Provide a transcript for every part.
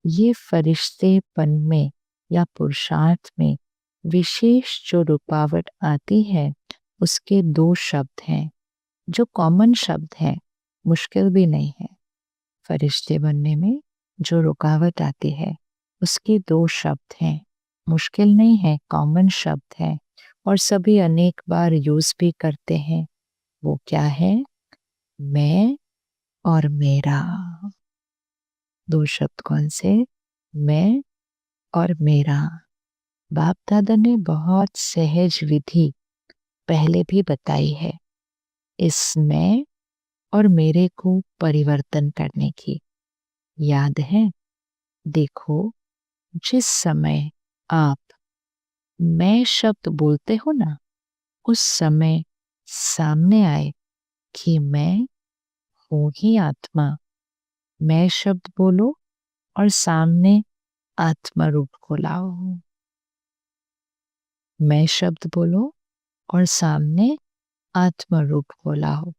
ये फरिश्तेपन में या पुरुषार्थ में विशेष जो रुकावट आती है, उसके 2 शब्द हैं, जो कॉमन शब्द हैं, मुश्किल भी नहीं है। फरिश्ते बनने में जो रुकावट आती है, उसके 2 शब्द हैं, मुश्किल नहीं है, कॉमन शब्द है और सभी अनेक बार यूज़ भी करते हैं। वो क्या है? मैं और मेरा। 2 शब्द कौन से? मैं और मेरा। बाप दादा ने बहुत सहज विधि पहले भी बताई है इस मैं और मेरे को परिवर्तन करने की। याद है? देखो, जिस समय आप मैं शब्द बोलते हो ना, उस समय सामने आए कि मैं हूं ही आत्मा। मैं शब्द बोलो और सामने आत्मा रूप को लाओ। मैं शब्द बोलो और सामने आत्मा रूप को लाओ।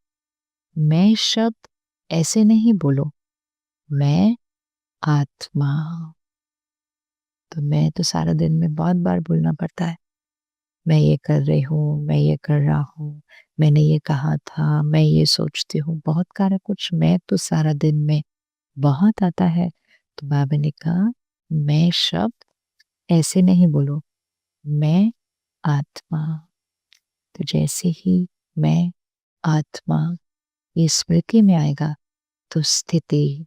मैं शब्द ऐसे नहीं बोलो, मैं आत्मा। तो मैं तो सारा दिन में बहुत बार बोलना पड़ता है। मैं ये कर रही हूँ, मैं ये कर रहा हूँ, मैंने ये कहा था, मैं ये सोचती हूँ, बहुत सारा कुछ मैं तो सारा दिन में बहुत आता है। तो बाबा ने कहा मैं शब्द ऐसे नहीं बोलो, मैं आत्मा। तो जैसे ही मैं आत्मा ये स्मृति में आएगा, तो स्थिति,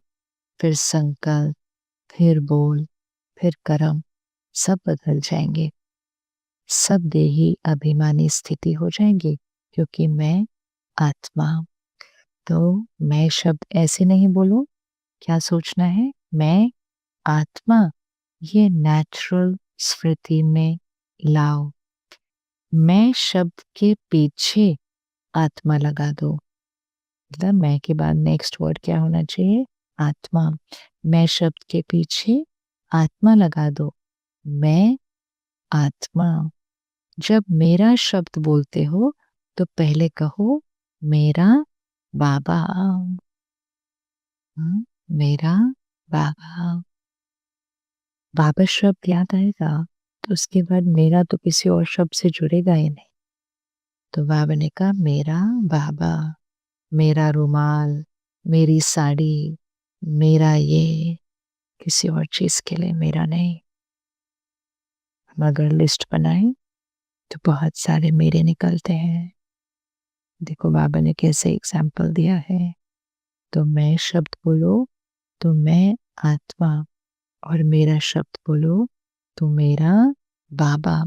फिर संकल्प, फिर बोल, फिर कर्म सब बदल जाएंगे। सब देही अभिमानी स्थिति हो जाएगी, क्योंकि मैं आत्मा। तो मैं शब्द ऐसे नहीं बोलो। क्या सोचना है? मैं आत्मा। ये नेचुरल स्मृति में लाओ। मैं शब्द के पीछे आत्मा लगा दो। मतलब मैं के बाद नेक्स्ट वर्ड क्या होना चाहिए? आत्मा। मैं शब्द के पीछे आत्मा लगा दो। मैं आत्मा। जब मेरा शब्द बोलते हो तो पहले कहो मेरा बाबा। मेरा बाबा। बाबा शब्द याद आएगा तो उसके बाद मेरा तो किसी और शब्द से जुड़ेगा ही नहीं। तो बाबा ने कहा मेरा बाबा, मेरा रुमाल, मेरी साड़ी, मेरा ये, किसी और चीज के लिए मेरा नहीं। हम अगर लिस्ट बनाएं तो बहुत सारे मेरे निकलते हैं। देखो बाबा ने कैसे एग्जाम्पल दिया है। तो मैं शब्द बोलो तो मैं आत्मा, और मेरा शब्द बोलो तो मेरा बाबा।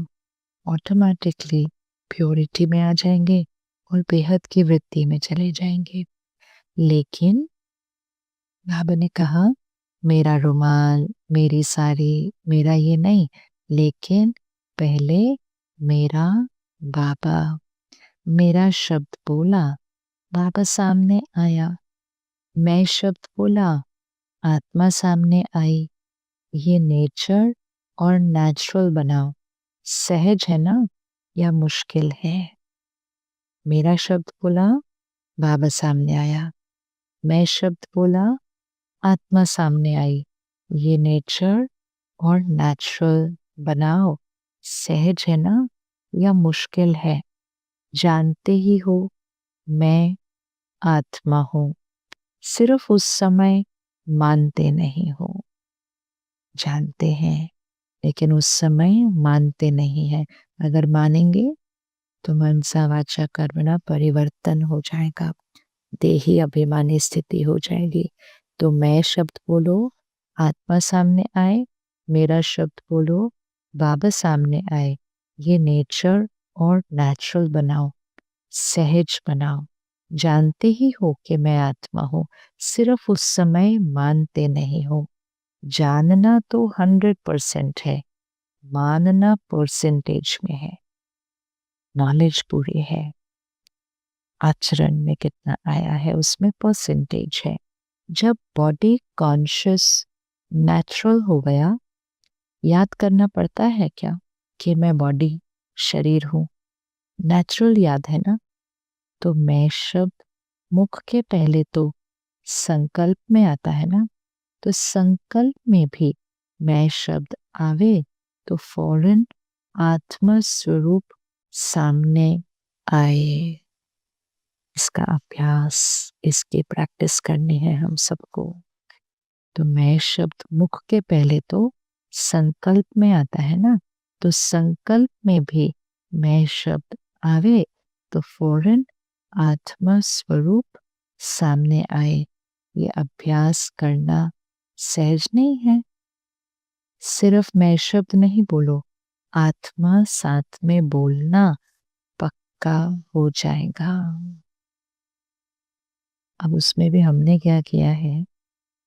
ऑटोमेटिकली प्योरिटी में आ जाएंगे और बेहद की वृत्ति में चले जाएंगे। लेकिन बाबा ने कहा मेरा रुमाल, मेरी साड़ी, मेरा ये नहीं, लेकिन पहले मेरा बाबा। मेरा शब्द बोला, बाबा सामने आया। मैं शब्द बोला, आत्मा सामने आई। ये नेचर और नेचुरल बनाओ। सहज है ना या मुश्किल है? मेरा शब्द बोला, बाबा सामने आया। मैं शब्द बोला, आत्मा सामने आई। ये नेचर और नेचुरल बनाओ। सहज है ना या मुश्किल है? जानते ही हो मैं आत्मा हूं, सिर्फ उस समय मानते नहीं हो। जानते हैं लेकिन उस समय मानते नहीं है। अगर मानेंगे तो मनसा वाचा कर्मणा परिवर्तन हो जाएगा, देही अभिमानी स्थिति हो जाएगी। तो मैं शब्द बोलो, आत्मा सामने आए। मेरा शब्द बोलो, बाबा सामने आए। ये नेचर और नेचुरल बनाओ, सहज बनाओ। जानते ही हो कि मैं आत्मा हूं, सिर्फ उस समय मानते नहीं हो। जानना तो 100% है, मानना परसेंटेज में है। नॉलेज पूरी है, आचरण में कितना आया है उसमें परसेंटेज है। जब बॉडी कॉन्शियस नेचुरल हो गया, याद करना पड़ता है क्या कि मैं बॉडी शरीर हूं? नेचुरल याद है ना। तो मैं शब्द मुख के पहले तो संकल्प में आता है ना। तो संकल्प में भी मैं शब्द आवे तो फौरन आत्मा स्वरूप सामने आए। इसका अभ्यास, इसकी प्रैक्टिस करनी है हम सबको। तो मैं शब्द मुख के पहले तो संकल्प में आता है ना, तो संकल्प में भी मैं शब्द आवे तो फौरन आत्मा स्वरूप सामने आए। ये अभ्यास करना सहज नहीं है। सिर्फ मैं शब्द नहीं बोलो, आत्मा साथ में बोलना पक्का हो जाएगा। अब उसमें भी हमने क्या किया है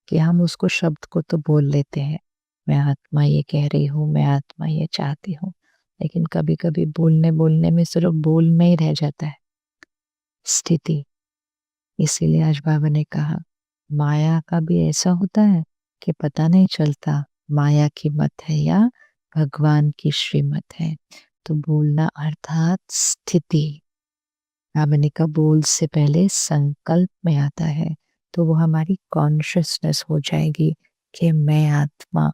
कि हम उसको शब्द को तो बोल लेते हैं, मैं आत्मा ये कह रही हूँ, मैं आत्मा ये चाहती हूँ, लेकिन कभी कभी बोलने बोलने में सिर्फ बोल में ही रह जाता है स्थिति। इसीलिए आज बाबा ने कहा माया का भी ऐसा होता है कि पता नहीं चलता माया की मत है या भगवान की श्रीमत है। तो बोलना अर्थात स्थिति। बाबा ने कहा बोल से पहले संकल्प में आता है, तो वो हमारी कॉन्शियसनेस हो जाएगी कि मैं आत्मा,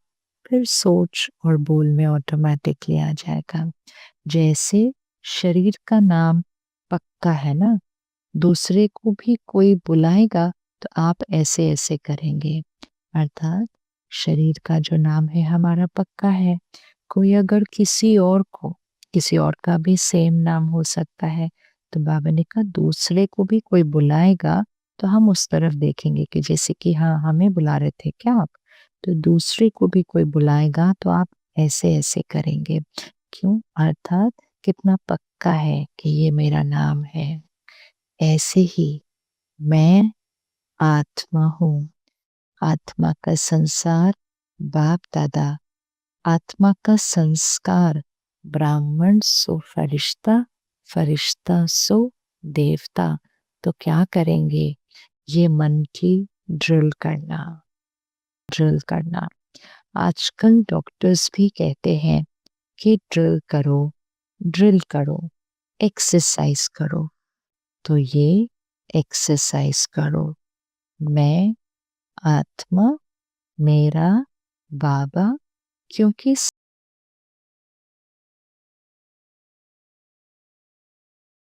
फिर सोच और बोल में ऑटोमेटिकली आ जाएगा। जैसे शरीर का नाम पक्का है ना, दूसरे को भी कोई बुलाएगा तो आप ऐसे ऐसे करेंगे, अर्थात शरीर का जो नाम है हमारा पक्का है। कोई अगर किसी और को, किसी और का भी सेम नाम हो सकता है, तो बाबा ने कहा दूसरे को भी कोई बुलाएगा तो हम उस तरफ देखेंगे कि जैसे कि हाँ हमें बुला रहे थे क्या आप, तो दूसरे को भी कोई बुलाएगा तो आप ऐसे ऐसे करेंगे। क्यों? अर्थात कितना पक्का है कि ये मेरा नाम है। ऐसे ही मैं आत्मा हूँ, आत्मा का संसार बाप दादा, आत्मा का संस्कार ब्राह्मण सो फरिश्ता, फरिश्ता सो देवता। तो क्या करेंगे? ये मन की ड्रिल करना, ड्रिल करना। आजकल डॉक्टर्स भी कहते हैं कि ड्रिल करो, एक्सरसाइज करो। तो ये एक्सरसाइज करो, मैं आत्मा, मेरा बाबा, क्योंकि